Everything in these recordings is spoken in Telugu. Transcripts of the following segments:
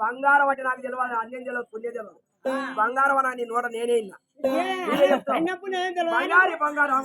బంగారం అంటే నాకు తెలియదు, అన్యం తెలియదు, పుణ్యం తెలియదు. బంగారం అని నీ నోట నేనే ఇన్నా. బంగారు బంగారం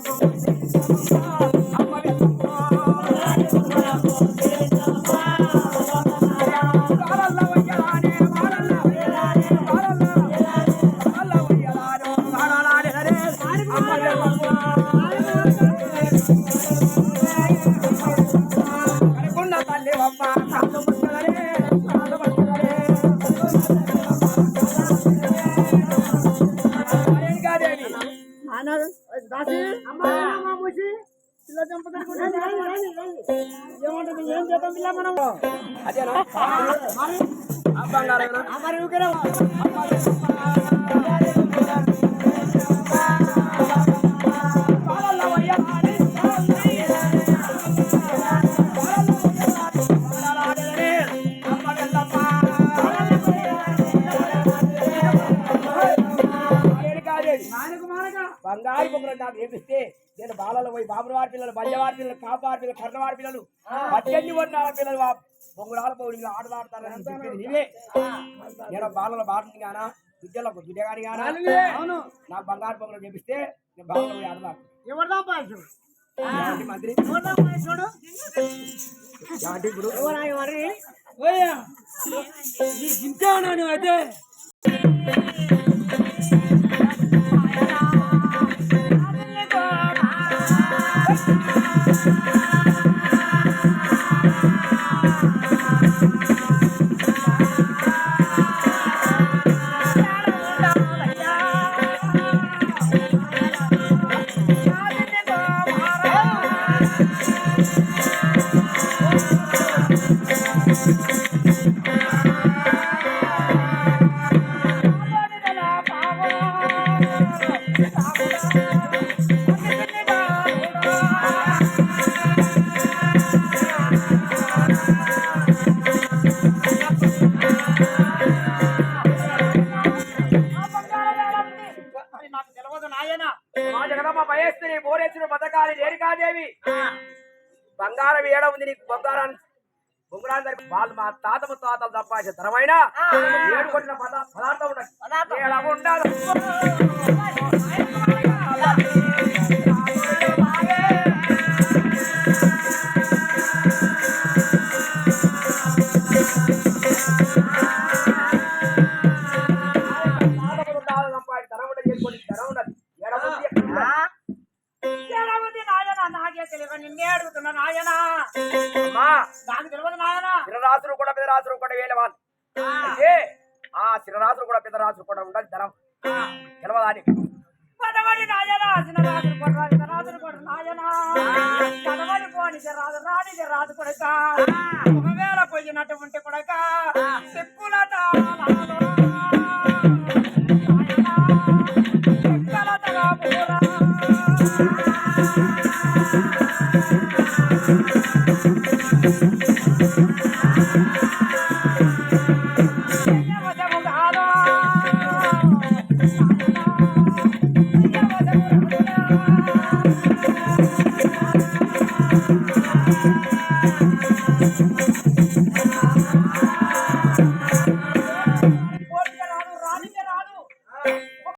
అదేనా బంగారం బంగారు బొమ్మలు నాకు ఏపిస్తే నేను బాలలో పోయి బాబువారి పిల్లలు, బంజవారి పిల్లలు, కాపారి పిల్లలు, కర్ణవారి పిల్లలు, 18 వర్ణాల పిల్లలు బొంగురాల పౌడిగా ఆటలాడతారని చెప్పేది నీవే. నేను బాలలో బాటని గానా, విద్యలకు విద్యగాని గానా, నాకు బంగారు బొమ్మలు చేపిస్తే నేను బాలలో పోయి ఆడదాను. మంత్రి ఇప్పుడు అయితే బంగారం ఏడ ఉంది నీకు? బొంగారాన్ని వాళ్ళు మా తాతలు తప్పాల్సిన తరమైన ఏడు కొట్టిన పదార్థం ఉండదు. చిరరాసులు కూడా పెదరాసులు కూడా వేల వాళ్ళు అంటే ఆ చిరరాసులు కూడా పెదరాసులు కూడా ఉండాలి ధనం తెలవదాని పదవడి నాయనా చిరరాసులు కూడా రాజులు కూడా నాయనా పదవడి పోని రాజు రాణి రాజు కొడక ఒకవేళ పోయినటువంటి కొడక చెప్పులట ఆ